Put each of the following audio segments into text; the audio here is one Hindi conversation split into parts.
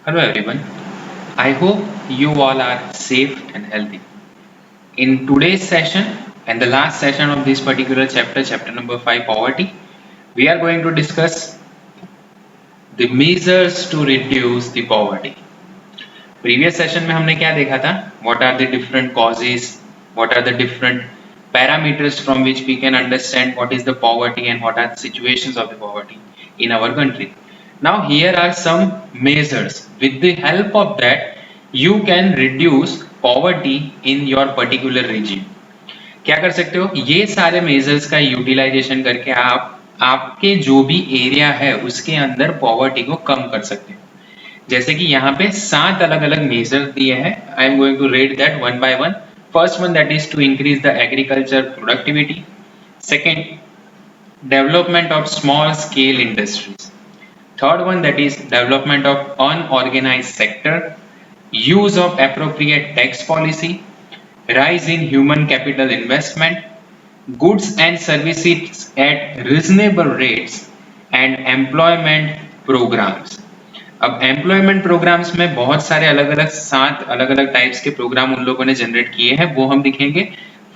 Hello everyone. I hope you all are safe and healthy. In today's session and the last session of this particular chapter, chapter number 5, poverty, we are going to discuss the measures to reduce the poverty. Previous session में हमने क्या देखा था? What are the different causes? What are the different parameters from which we can understand what is the poverty and what are the situations of the poverty in our country? Now here are some measures. With the help of that, you can reduce poverty in your particular region. क्या कर सकते हो? ये सारे मेजर्स का यूटिलाइजेशन करके आप आपके जो भी एरिया है उसके अंदर पॉवर्टी को कम कर सकते हो. जैसे कि यहाँ पे 7 अलग अलग मेजर दिए हैं. I am going to read that one by one. First one, that is to increase the agriculture productivity. Second, development of small scale industries. Third one, that is development of unorganized sector, use of appropriate tax policy, rise in human capital investment, goods and services at reasonable rates, and employment programs. अब एम्प्लॉयमेंट प्रोग्राम्स में बहुत सारे अलग अलग 7 अलग अलग टाइप्स के प्रोग्राम उन लोगों ने जनरेट किए हैं, वो हम दिखेंगे.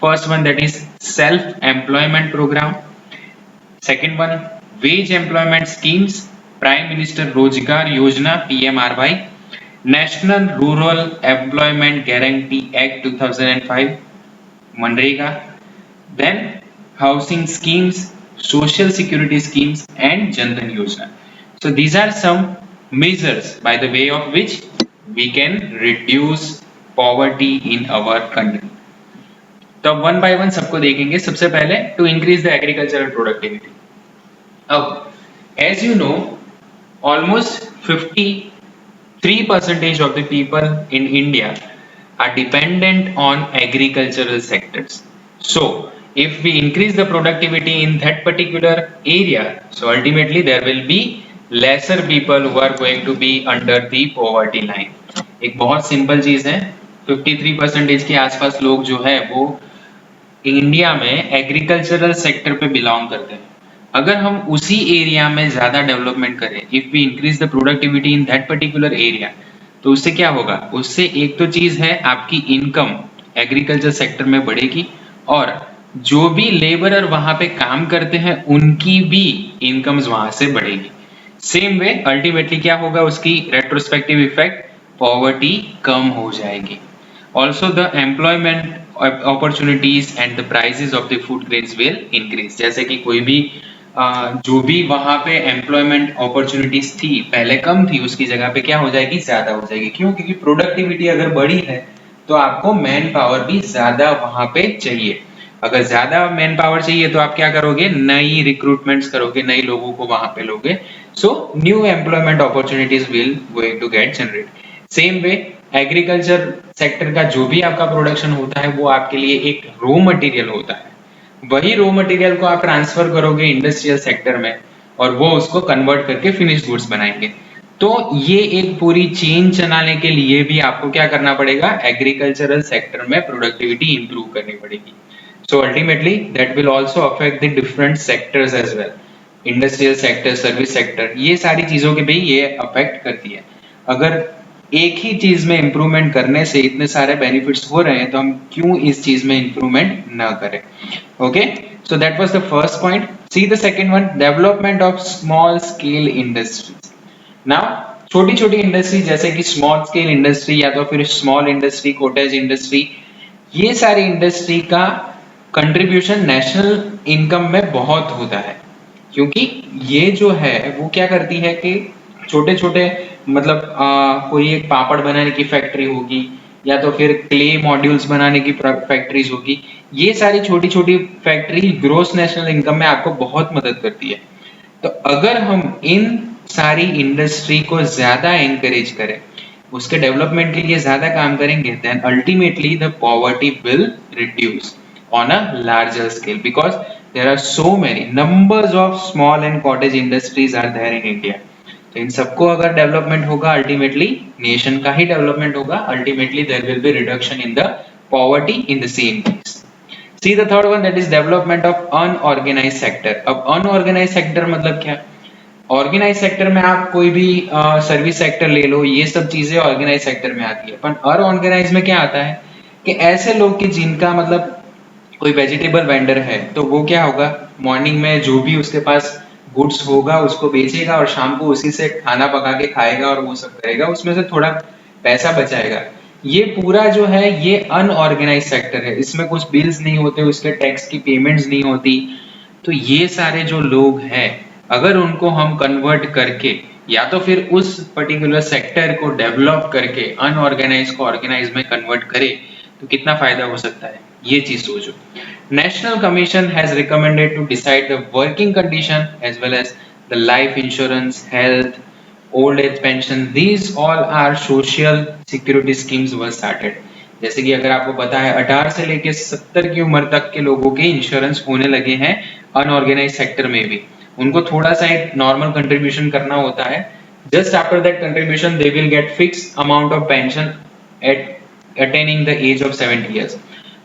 First one, that is self employment programme. Second one, wage employment schemes, prime minister Rozgar Yojana PMRY, national rural employment guarantee act 2005, MNREGA, then housing schemes, social security schemes, and Jan Dhan Yojana. So these are some measures by the way of which we can reduce poverty in our country. तो वन बाय वन सबको देखेंगे. सबसे पहले to increase the agricultural productivity. अब as you know, almost 53% of the people in India are dependent on agricultural sectors. So if we increase the productivity in that particular area, so ultimately there will be lesser people who are going to be under the poverty line. एक बहुत सिंपल चीज है, 53% के आसपास लोग जो है वो इंडिया में एग्रीकल्चरल सेक्टर पे बिलोंग करते हैं. अगर हम उसी एरिया में ज्यादा डेवलपमेंट करें, if we increase the productivity in that particular area, तो उससे क्या होगा? उससे एक तो चीज है आपकी इनकम एग्रीकल्चर सेक्टर में बढ़ेगी, और जो भी लेबरर वहां पे काम करते हैं उनकी भी इनकम्स वहां से बढ़ेगी. सेम वे अल्टीमेटली क्या होगा? उसकी रेट्रोस्पेक्टिव इफेक्ट, पॉवर्टी कम हो जाएगी. Also the employment opportunities and the prices of the food grains will increase. जैसे कि कोई भी जो भी वहां पे एम्प्लॉयमेंट अपॉर्चुनिटीज थी पहले कम थी, उसकी जगह पे क्या हो जाएगी? ज्यादा हो जाएगी. क्यों? क्योंकि प्रोडक्टिविटी अगर बढ़ी है तो आपको मैन पावर भी ज्यादा वहां पे चाहिए. अगर ज्यादा मैन पावर चाहिए तो आप क्या करोगे? नई रिक्रूटमेंट्स करोगे, नए लोगों को वहां पे लोगे. So new employment opportunities will going to get generate. Same way agriculture sector का जो भी आपका प्रोडक्शन होता है वो आपके लिए एक रॉ मटेरियल होता है. वही रॉ मटेरियल को आप ट्रांसफर करोगे इंडस्ट्रियल सेक्टर में, और वो उसको कन्वर्ट करके फिनिश गुड्स बनाएंगे. तो ये एक पूरी चेन चलाने के लिए भी आपको क्या करना पड़ेगा? एग्रीकल्चरल सेक्टर में प्रोडक्टिविटी इंप्रूव करनी पड़ेगी. So ultimately that will also affect the different sectors as well. Industrial sector, service sector, ये सारी चीजों के भी ये अफेक्ट करती है. अगर एक ही चीज में इंप्रूवमेंट करने से इतने सारे बेनिफिट्स हो रहे हैं तो हम क्यों इस चीज में इंप्रूवमेंट ना करें? Okay, so that was the first point. See the second one, development of small scale industries. Now छोटी छोटी इंडस्ट्री जैसे कि स्मॉल स्केल इंडस्ट्री या तो फिर स्मॉल इंडस्ट्री, कॉटेज इंडस्ट्री, ये सारी इंडस्ट्री का कंट्रीब्यूशन नेशनल इनकम में बहुत होता है. क्योंकि ये जो है वो क्या करती है कि छोटे छोटे मतलब कोई एक पापड़ बनाने की फैक्ट्री होगी या तो फिर क्ले मॉड्यूल्स बनाने की फैक्ट्रीज होगी, ये सारी छोटी छोटी फैक्ट्री ग्रोस नेशनल इनकम में आपको बहुत मदद करती है. तो अगर हम इन सारी इंडस्ट्री को ज्यादा एनकरेज करें, उसके डेवलपमेंट के लिए ज्यादा काम करेंगे, then ultimately the poverty will reduce on a larger scale, because there are so many numbers of small and cottage industries are there in India. तो इन सबको अगर डेवलपमेंट होगा, अल्टीमेटली नेशन का ही डेवलपमेंट होगा. Ultimately there will be reduction in the poverty in the same case. See the third one, that is development of unorganised sector. अब अनऑर्गेनाइज्ड सेक्टर मतलब क्या? ऑर्गेनाइज सेक्टर में आप कोई भी सर्विस सेक्टर ले लो, ये सब चीजें ऑर्गेनाइज सेक्टर में आती है। पर अनऑर्गेनाइज में क्या आता है कि ऐसे लोग कि जिनका मतलब कोई वेजिटेबल वेंडर है तो वो क्या होगा, मॉर्निंग में जो भी उसके पास गुड्स होगा उसको बेचेगा और शाम को उसी से खाना पका के खाएगा और वो सब करेगा, उसमें से थोड़ा पैसा बचाएगा। ये पूरा जो है ये अनऑर्गेनाइज सेक्टर है, इसमें कुछ बिल्स नहीं होते, उसके टैक्स की पेमेंट्स नहीं होती। तो ये सारे जो लोग हैं अगर उनको हम कन्वर्ट करके या तो फिर उस पर्टिकुलर सेक्टर को डेवलप करके अनऑर्गेनाइज को ऑर्गेनाइज में कन्वर्ट करें तो कितना फायदा हो सकता है, ये चीज सोचो। National commission has recommended to decide the working condition as well as the life insurance, health, old age pension, these all are social security schemes were started. जैसे कि अगर आपको पता है 18 से लेके 70 की उम्र तक के लोगों के इंश्योरेंस होने लगे हैं अनऑर्गेनाइज सेक्टर में भी। उनको थोड़ा सा एक नॉर्मल कंट्रीब्यूशन करना होता है, just after that contribution they will get fix amount of pension at attaining the age of 70 years.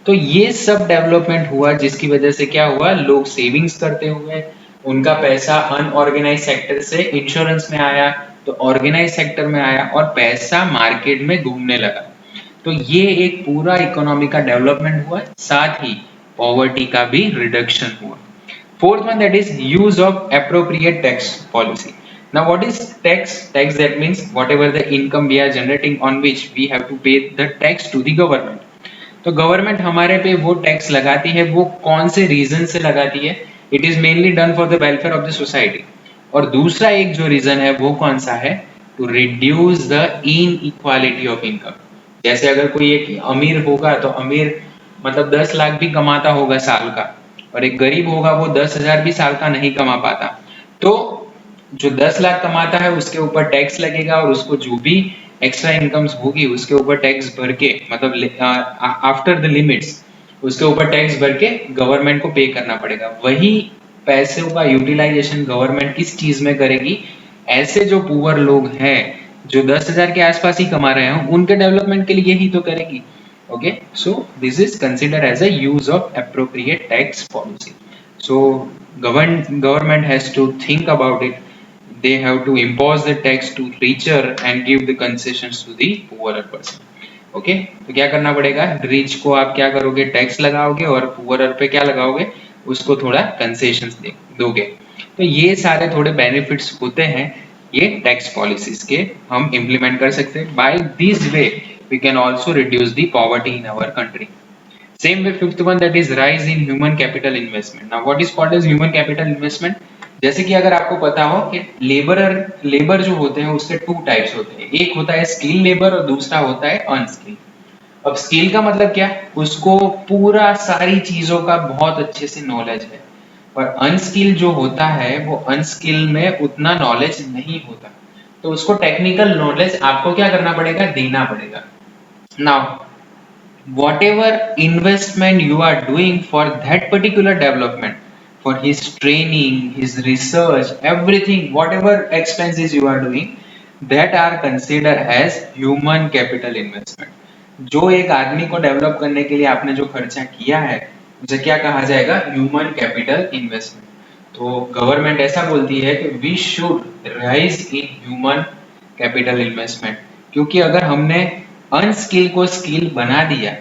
तो ये सब डेवलपमेंट हुआ जिसकी वजह से क्या हुआ, लोग सेविंग्स करते हुए उनका पैसा अनऑर्गेनाइज सेक्टर से इंश्योरेंस में आया तो ऑर्गेनाइज सेक्टर में आया और पैसा मार्केट में घूमने लगा। तो ये एक पूरा इकोनॉमी का डेवलपमेंट हुआ, साथ ही पॉवर्टी का भी रिडक्शन हुआ। Fourth one, that is use of appropriate tax policy. Now what is tax? Tax, that means whatever the income we are generating on which we have to pay the tax to the government. तो गवर्नमेंट हमारे पे वो टैक्स लगाती है, वो कौन से रीजन से लगाती है, it is mainly done for the welfare of the society. और दूसरा एक जो रीजन है वो कौन सा है, to reduce the inequality of income. जैसे अगर कोई एक अमीर होगा तो अमीर मतलब 10 लाख भी कमाता होगा साल का, और एक गरीब होगा वो 10,000 भी साल का नहीं कमा पाता, तो जो 10 लाख कमाता है उसके ऊपर टैक्स लगेगा और उसको जो भी एक्स्ट्रा इनकम्स होगी उसके ऊपर टैक्स भर के मतलब आफ्टर द लिमिट्स उसके ऊपर टैक्स भर के गवर्नमेंट को पे करना पड़ेगा। वही पैसों का यूटिलाइजेशन गवर्नमेंट किस चीज में करेगी, ऐसे जो पुअर लोग हैं जो 10,000 के आसपास ही कमा रहे हैं उनके डेवलपमेंट के लिए ही तो करेगी। Okay, so this is considered as a use of appropriate tax policy. So government has to think about it. They have to impose the tax to richer and give the concessions to the poorer person. Okay, तो क्या करना पड़ेगा, रिच को आप क्या करोगे, टैक्स लगाओगे और पुअरर पे क्या लगाओगे, उसको थोड़ा कंसेशंस दोगे। तो ये सारे थोड़े बेनिफिट्स होते हैं ये टैक्स पॉलिसीज के, हम इम्प्लीमेंट कर सकते हैं। By this way we can also reduce the poverty in our country. Same way, fifth one, that is rise in human capital investment. Now what is called as human capital investment? जैसे कि अगर आपको पता हो कि लेबर जो होते हैं उसके 2 टाइप्स होते हैं, एक होता है स्किल लेबर और दूसरा होता है अनस्किल। अब स्किल का मतलब क्या, उसको पूरा सारी चीजों का बहुत अच्छे से नॉलेज है, और अनस्किल जो होता है वो अनस्किल में उतना नॉलेज नहीं होता, तो उसको टेक्निकल नॉलेज आपको क्या करना पड़ेगा, देना पड़ेगा। Now, whatever investment you are doing for that particular development, for his training, his research, everything, whatever expenses you are doing, that are considered as human capital investment. जो एक आदमी को डेवलप करने के लिए आपने जो खर्चा किया है उसे क्या कहा जाएगा, ह्यूमन कैपिटल इन्वेस्टमेंट। तो गवर्नमेंट ऐसा बोलती है कि we should rise in human capital investment, क्योंकि अगर हमने अनस्किल को स्किल बना दिया,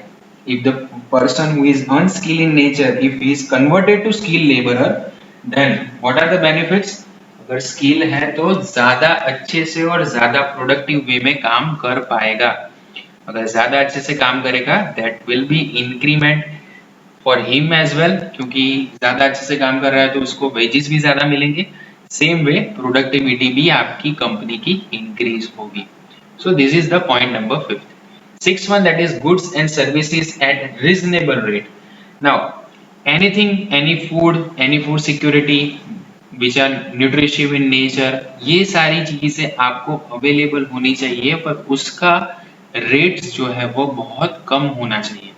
if the person who is unskilled in nature, if he is converted to skilled laborer, then what are the benefits? अगर स्किल है तो ज्यादा अच्छे से और ज्यादा प्रोडक्टिव वे में काम कर पाएगा। अगर ज्यादा अच्छे से काम करेगा that will be increment for him as well, क्योंकि ज्यादा अच्छे से काम कर रहा है तो उसको वेजेस भी ज्यादा मिलेंगे। सेम वे प्रोडक्टिविटी भी आपकी कंपनी की इंक्रीज होगी। So this is the point number 5th. Sixth one, that is goods and services at reasonable rate. Now, any food security which are nutritive in nature, ये सारी चीजें आपको अवेलेबल होनी चाहिए, पर उसका रेट्स जो है वो बहुत कम होना चाहिए।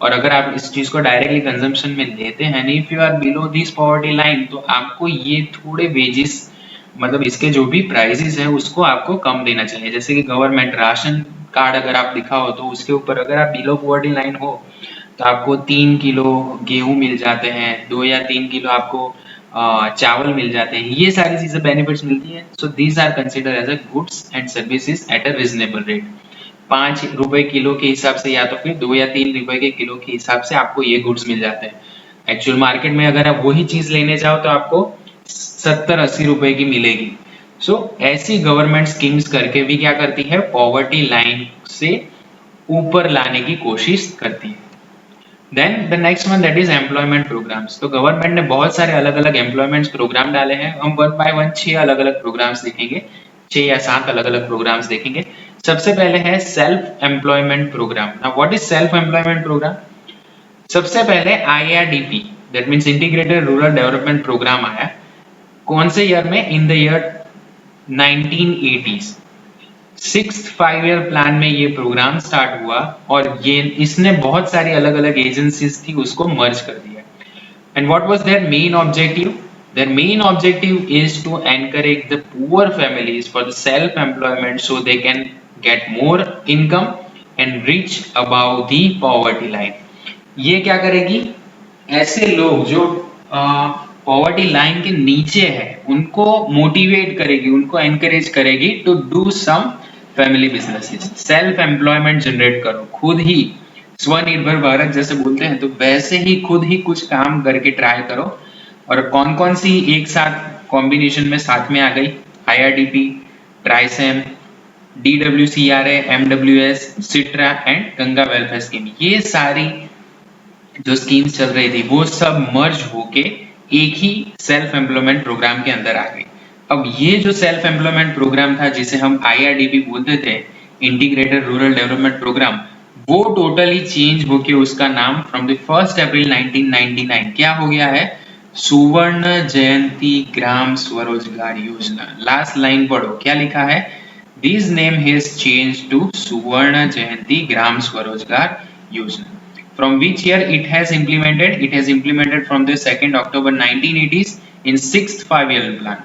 और अगर आप इस चीज को डायरेक्टली कंजम्पशन में लेते हैं, if you are below this poverty line, तो आपको ये थोड़े वेजेस मतलब इसके जो भी प्राइसेस हैं उसको आपको कम देना चाहिए। जैसे कि गवर्नमेंट राशन कार्ड अगर आप दिखाओ तो उसके ऊपर अगर आप बिलो पॉवर्टी लाइन हो तो आपको 3 किलो गेहूं मिल जाते हैं, 2 या 3 किलो आपको चावल मिल जाते हैं, ये सारी चीजें बेनिफिट्स मिलती है। So these are consider as a goods and services at a reasonable rate. 5 रुपए किलो के हिसाब से या तो फिर 2 या 3 रुपए के किलो के हिसाब से आपको ये गुड्स मिल जाते हैं। एक्चुअल मार्केट में अगर आप वही चीज लेने जाओ तो आपको 70-80 रुपए की मिलेगी। सो ऐसी गवर्नमेंट स्कीम्स करके भी क्या करती है, पॉवर्टी लाइन से ऊपर लाने की कोशिश करती है। Then the next one that is employment programmes. तो गवर्नमेंट ने बहुत सारे अलग अलग एम्प्लॉयमेंट प्रोग्राम डाले हैं। हम वन बाय वन 6 अलग अलग प्रोग्राम्स देखेंगे, 6 या 7 अलग अलग प्रोग्राम्स देखेंगे। सबसे पहले है self employment programme. Now what is self employment programme? सबसे पहले IRDP that means integrated rural development programme आया। कौन से ईयर में? In the year 1980s। 6th 5 year plan में ये प्रोग्राम स्टार्ट हुआ और ये इसने बहुत सारी अलग अलग एजेंसीज थी उसको मर्ज कर दिया। And what was their main objective? Their main objective is to encourage the poor families for the self employment so they can get more income and reach above the poverty line। ये क्या करेगी? ऐसे लोग जो पॉवर्टी लाइन के नीचे है उनको मोटिवेट करेगी, उनको एनकरेज करेगी to do some family businesses. Self employment generate करो, खुद ही स्वनिर्भर भारत जैसे बोलते हैं तो वैसे ही खुद ही कुछ काम करके ट्राई करो। और कौन कौन सी एक साथ कॉम्बिनेशन में साथ में आ गई? IRDP, TRYSEM, DWCRA, MWS, SITRA and Ganga welfare scheme. ये सारी जो स्कीम्स चल रही थी वो सब मर्ज होके एक ही सेल्फ एम्प्लॉयमेंट प्रोग्राम के अंदर आ गई। अब ये जो सेल्फ एम्प्लॉयमेंट प्रोग्राम था जिसे हम IRDP बोलते थे, इंटीग्रेटेड रूरल डेवलपमेंट प्रोग्राम, वो टोटली चेंज होके उसका नाम फ्रॉम द 1 अप्रैल 1999 क्या हो गया है? सुवर्ण जयंती ग्राम स्वरोजगार योजना। लास्ट लाइन पढ़ो, क्या लिखा है? This name has change to Suvarna Jayanti ग्राम स्वरोजगार योजना। From which year it has implemented? It has implemented from the 2nd October 1980s in 6th 5 year plan.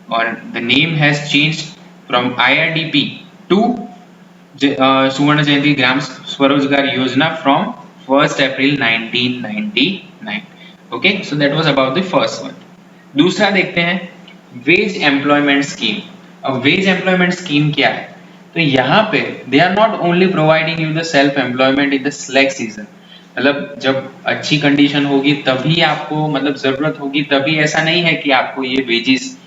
Or the name has changed from IRDP to Suvarna Jayanti Gram Swarojgar Yojana from 1st April 1999. Okay, so that was about the first one. दूसरा देखते हैं वेज एम्प्लॉयमेंट स्कीम। अब वेज एम्प्लॉयमेंट स्कीम क्या है? तो यहाँ पे they are not only providing you the self employment in the select season, मतलब जब अच्छी कंडीशन होगी तभी आपको मतलब जरूरत होगी तभी, ऐसा नहीं है कि आपको ये वेजेस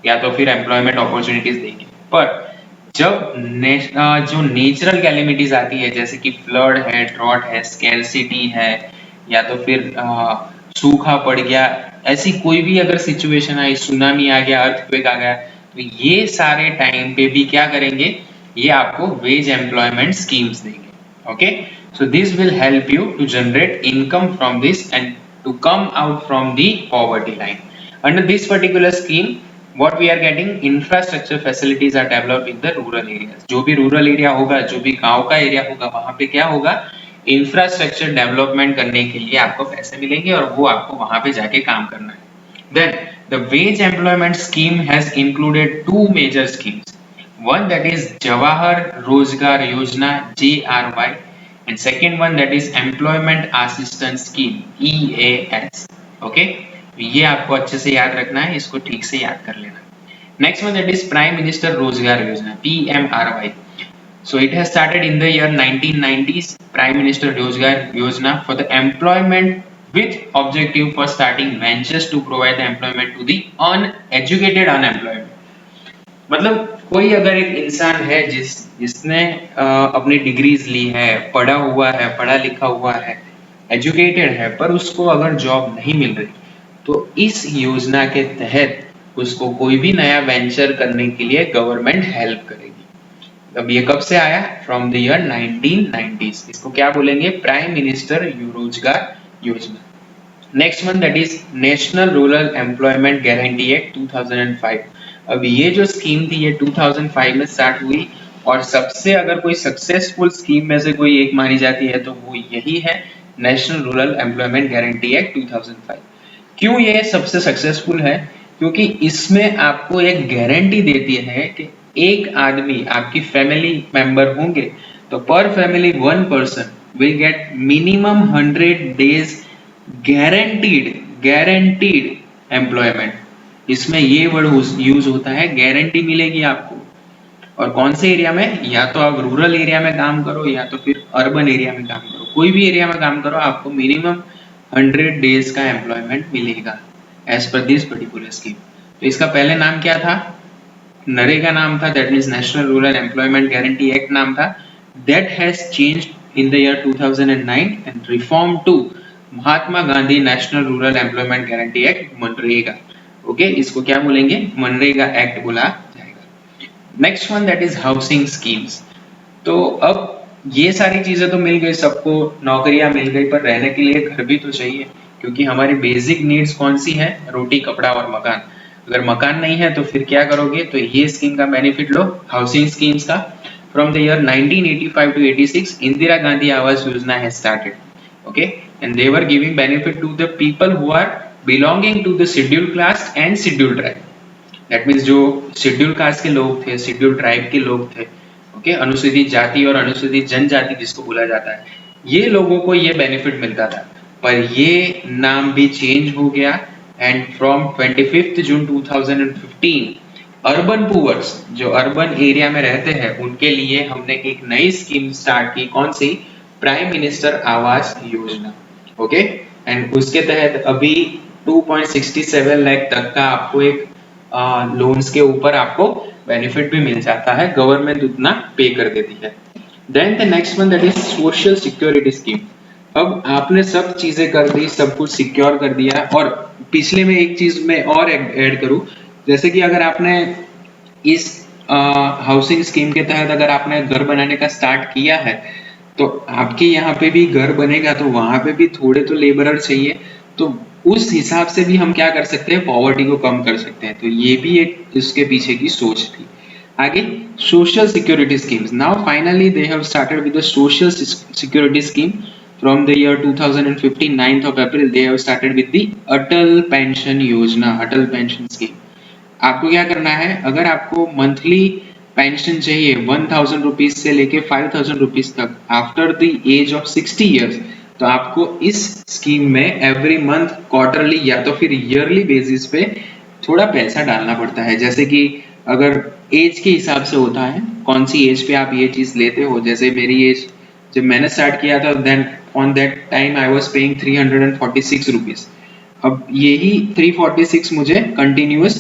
या तो फिर एम्प्लॉयमेंट अपॉर्चुनिटीज देंगे। पर जब जो नेचुरल कैलेमिटीज आती है जैसे कि फ्लड है, ड्रॉट है, स्कैरसिटी है, या तो फिर सूखा पड़ गया, ऐसी कोई भी अगर सिचुएशन आई, सुनामी आ गया, अर्थक्वेक आ गया, तो ये सारे टाइम पे भी क्या करेंगे? ये आपको वेज एम्प्लॉयमेंट स्कीम्स देंगे। Okay, so this will help you to generate income from this and to come out from the poverty line. Under this particular scheme what we are getting, infrastructure facilities are developed in the rural areas। जो भी रूरल एरिया होगा, जो भी गांव का एरिया होगा, वहां पे क्या होगा? इंफ्रास्ट्रक्चर डेवलपमेंट करने के लिए आपको पैसे मिलेंगे और वो आपको वहां पे जाके काम करना है। Then the wage employment scheme has included 2 major schemes. One that is Jawahar Rozgar Yojana JRY and second one that is Employment Assistance Scheme EAS। Okay, ये आपको अच्छे से याद रखना है, इसको ठीक से याद कर लेना। Next one that is Prime Minister Rozgar Yojana PMRY। So it has started in the year 1990s, Prime Minister Rozgar Yojana for the employment with objective for starting ventures to provide the employment to the uneducated unemployed। मतलब कोई अगर एक इंसान है जिसने अपनी डिग्रीज ली है, पढ़ा हुआ है, पढ़ा लिखा हुआ है, एजुकेटेड है, पर उसको अगर जॉब नहीं मिल रही तो इस योजना के तहत उसको कोई भी नया वेंचर करने के लिए गवर्नमेंट हेल्प करेगी। अब ये कब से आया? From the year 1990s। इसको क्या बोलेंगे? प्राइम मिनिस्टर रोजगार योजना। Next one that is national rural employment guarantee act 2005। अब ये जो स्कीम थी ये 2005 में स्टार्ट हुई और सबसे अगर कोई सक्सेसफुल स्कीम में से कोई एक मानी जाती है तो वो यही है, national rural employment guarantee act 2005। क्यों ये सबसे सक्सेसफुल है? क्योंकि इसमें आपको एक गारंटी देती है कि एक आदमी, आपकी फैमिली मेंबर होंगे तो पर family 1 person will get minimum 100 days guaranteed employment, इसमें ये वर्ड यूज होता है, गारंटी मिलेगी आपको। और कौन से एरिया में, या तो आप रूरल एरिया में काम करो या तो फिर अर्बन एरिया में काम करो, कोई भी एरिया में काम करो, आपको मिनिमम 100 डेज का एम्प्लॉयमेंट मिलेगा as per this particular scheme. तो इसका पहले नाम क्या था, नरेगा नाम था, that means national rural employment guarantee act नाम था। That has changed in the year 2009 and reform to Mahatma Gandhi national rural employment guarantee act, MNREGA. Okay, इसको क्या बोलेंगे, मनरेगा एक्ट बोला जाएगा। Next one that is housing schemes. तो अब ये सारी चीजें तो मिल गई सबको, नौकरियां मिल गई, पर रहने के लिए घर भी तो चाहिए, क्योंकि हमारी बेसिक नीड्स कौन सी है, रोटी कपड़ा और मकान। अगर मकान नहीं है तो फिर क्या करोगे, तो ये स्कीम का बेनिफिट लो, हाउसिंग स्कीम्स का। From the year 1985 to 86 Indira Gandhi Awas Yojana has started, okay, and they were giving benefit to the people who are belonging to the scheduled caste and scheduled tribe. That means जो शेड्यूल्ड कास्ट के लोग थे, शेड्यूल्ड ट्राइब के लोग थे, ओके, अनुसूचित जाति और अनुसूचित जनजाति जिसको बोला जाता है, ये लोगों को ये बेनिफिट मिलता था। पर ये नाम भी चेंज हो गया and from 25 June 2015 urban poors, जो अर्बन एरिया में रहते हैं, उनके लिए हमने एक नई स्कीम स्टार्ट की, कौन सी, prime minister Awas Yojana, okay. And उसके तहत अभी 2.67 लाख तक का आपको एक लोन्स के ऊपर आपको बेनिफिट भी मिल जाता है, गवर्नमेंट उतना पे कर देती है। Then the next one that is social security scheme. अब आपने सब चीजें कर दी, सब कुछ सिक्योर कर दिया, और पिछले में एक चीज मैं और ऐड करूं, जैसे कि अगर आपने इस हाउसिंग स्कीम के तहत अगर आपने घर बनाने का स्टार्ट किया है, तो आपके यहाँ पे भी घर बनेगा तो वहां पे भी थोड़े तो लेबरर चाहिए, तो उस हिसाब से भी हम क्या कर सकते हैं, पॉवर्टी को कम कर सकते हैं। तो ये भी एक इसके पीछे की सोच थी। आगे social security schemes, now finally they have started with the social security scheme from the year 2015 9th of April they have started with the Atal pension योजना, अटल पेंशन स्कीम। आपको क्या करना है, अगर आपको मंथली पेंशन चाहिए 1000 रुपीज से लेके 5000 रुपीज तक after the age of 60 years, तो आपको इस स्कीम में एवरी मंथ, क्वार्टरली या तो फिर ईयरली बेसिस पे थोड़ा पैसा डालना पड़ता है। जैसे कि अगर एज के हिसाब से होता है, कौन सी एज पे आप ये चीज लेते हो, जैसे मेरी एज जब मैंने स्टार्ट किया था, then on that time I was paying 346 rupees. अब यही 346 मुझे कंटिन्यूअस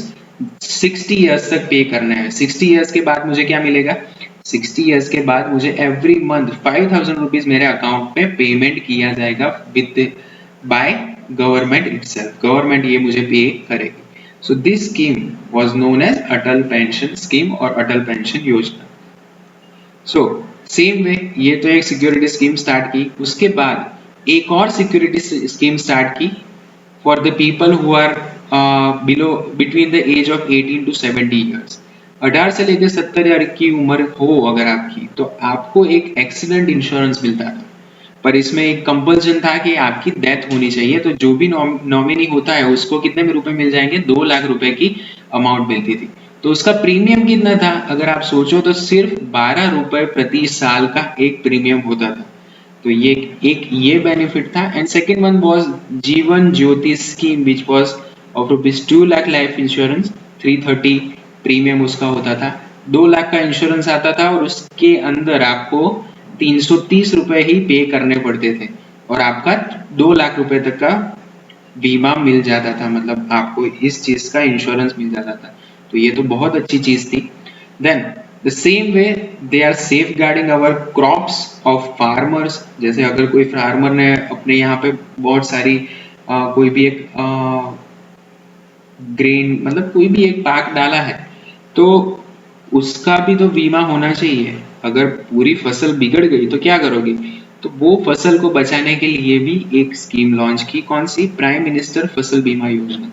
60 इयर्स तक पे करना है। 60 इयर्स के बाद मुझे क्या मिलेगा, 60 इयर्स के बाद मुझे एवरी मंथ 5000 रुपीज मेरे अकाउंट में पेमेंट किया जाएगा with by government itself, government ये मुझे पे करेगी। So this scheme was known as Atal pension scheme और अटल पेंशन योजना। सो सेम वे ये तो एक सिक्योरिटी स्कीम स्टार्ट की, उसके बाद एक और सिक्योरिटी स्कीम स्टार्ट की for the people who are below between the age of 18 to 70 years. 18 से लेकर 70 ईयर की उम्र हो अगर आपकी, तो आपको एक एक्सीडेंट इंश्योरेंस मिलता था, पर इसमें एक कंपल्सन था कि आपकी डेथ होनी चाहिए। तो जो भी नॉमिनी होता है उसको कितने में रुपए मिल जाएंगे, 2 लाख रुपए की अमाउंट मिलती थी। तो उसका प्रीमियम कितना था, अगर आप सोचो तो सिर्फ 12 रुपए प्रति साल का एक प्रीमियम होता था। तो ये बेनिफिट था। And second one was Jeevan Jyoti scheme which was of rupees 2 lakh life insurance, 330 premium उसका होता था, 2 लाख का इंश्योरेंस आता था, और उसके अंदर आपको 330 रुपए ही पे करने पड़ते थे, और आपका 2 लाख रुपए तक का बीमा मिल जाता था, मतलब आपको इस चीज का इंश्योरेंस मिल जाता था। तो ये तो बहुत अच्छी चीज थी। Then the same way they are safeguarding our crops of farmers. जैसे अगर कोई फार्मर ने अपने यहाँ पे बहुत सारी कोई भी एक ग्रेन, मतलब कोई भी एक पाक डाला है, तो उसका भी तो बीमा होना चाहिए। अगर पूरी फसल बिगड़ गई तो क्या करोगे, तो वो फसल को बचाने के लिए भी एक स्कीम लॉन्च की, कौन सी, प्राइम मिनिस्टर फसल बीमा योजना।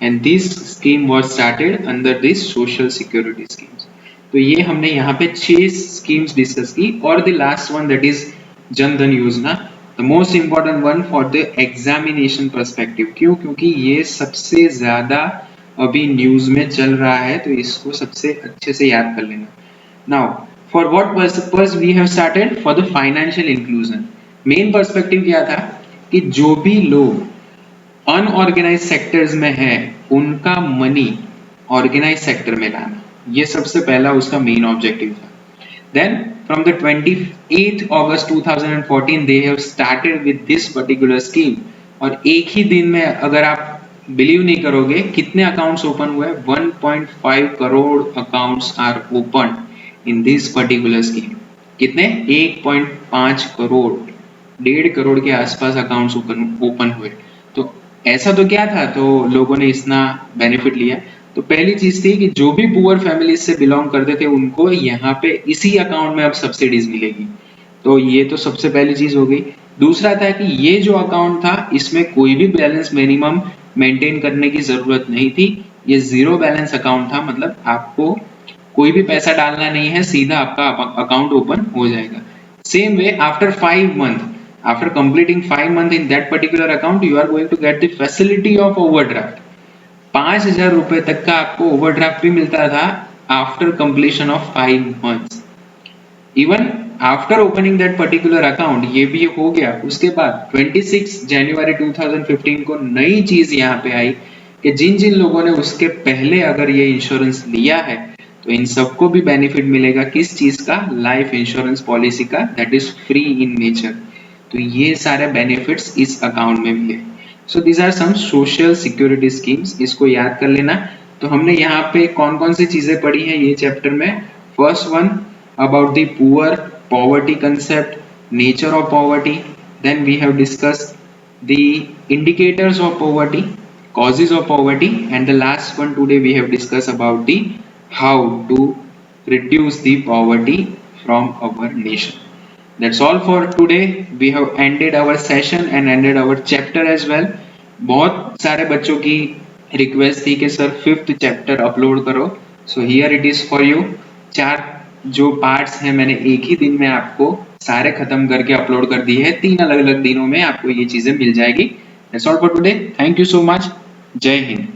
And this scheme was started under this social security schemes. तो ये हमने यहाँ पे 6 स्कीम्स डिस्कस की। और the last one that is Jan Dhan योजना, the most important one for the examination perspective. क्यों, क्योंकि ये सबसे ज्यादा अभी न्यूज में चल रहा है, तो इसको सबसे अच्छे से याद कर लेना। Now for what purpose we have started, for the financial inclusion. Main perspective क्या था कि जो भी लोग अनऑर्गेनाइज सेक्टर्स में है उनका मनी ऑर्गेनाइज सेक्टर में लाना, ये सबसे पहला उसका मेन ऑब्जेक्टिव था। Then from the 28th August 2014 they have started with this particular scheme, और एक ही दिन में अगर आप बिलीव नहीं करोगे कितने अकाउंट्स ओपन हुए, 1.5 crore accounts are open in this particular scheme. कितने? 1.5 करोड़, 1.5 करोड़ के आसपास अकाउंट्स ओपन हुए। तो ऐसा तो क्या था, तो लोगों ने इतना बेनिफिट लिया। तो पहली चीज थी कि जो भी पुअर फैमिली से बिलोंग करते थे उनको यहाँ पे इसी अकाउंट में अब सब्सिडीज मिलेगी। तो ये तो सबसे पहली चीज हो गई। दूसरा था कि ये जो अकाउंट था इसमें कोई भी बैलेंस मिनिमम मेंटेन करने की जरूरत नहीं थी, ये जीरो बैलेंस अकाउंट था, मतलब आपको कोई भी पैसा डालना नहीं है, सीधा आपका अकाउंट ओपन हो जाएगा। Same way after 5 month, after completing 5 month in that particular account you are going to get the facility of overdraft. 5,000 रुपए तक का आपको ओवरड्राफ्ट भी मिलता था after completion of 5 months. Even after opening that particular account, ये भी हो गया। उसके बाद 26 जनवरी 2015 को नई चीज यहाँ पे आई कि जिन जिन लोगों ने उसके पहले अगर ये इंश्योरेंस लिया है तो इन सबको भी बेनिफिट मिलेगा। किस चीज का? लाइफ इंश्योरेंस पॉलिसी का, that is free in nature. तो ये सारे बेनिफिट्स इस अकाउंट में भी है। So these are some social security schemes, इसको याद कर लेना। तो हमने यहाँ पे कौन कौन सी चीजें पढ़ी हैं ये चैप्टर में? First one about the poor, poverty concept, nature of poverty, then we have discussed the indicators of poverty, causes of poverty, and the last one today we have discussed about the how to reduce the poverty from our nation. That's all for today. We have ended our session and ended our chapter as well. बहुत सारे बच्चों की रिक्वेस्ट थी कि सर 5th चैप्टर अपलोड करो, so here it is for you. 4 जो पार्ट्स हैं मैंने एक ही दिन में आपको सारे खत्म करके अपलोड कर दिए हैं। 3 अलग अलग दिनों में आपको ये चीजें मिल जाएगी। That's all for today. Thank you so much. जय हिंद।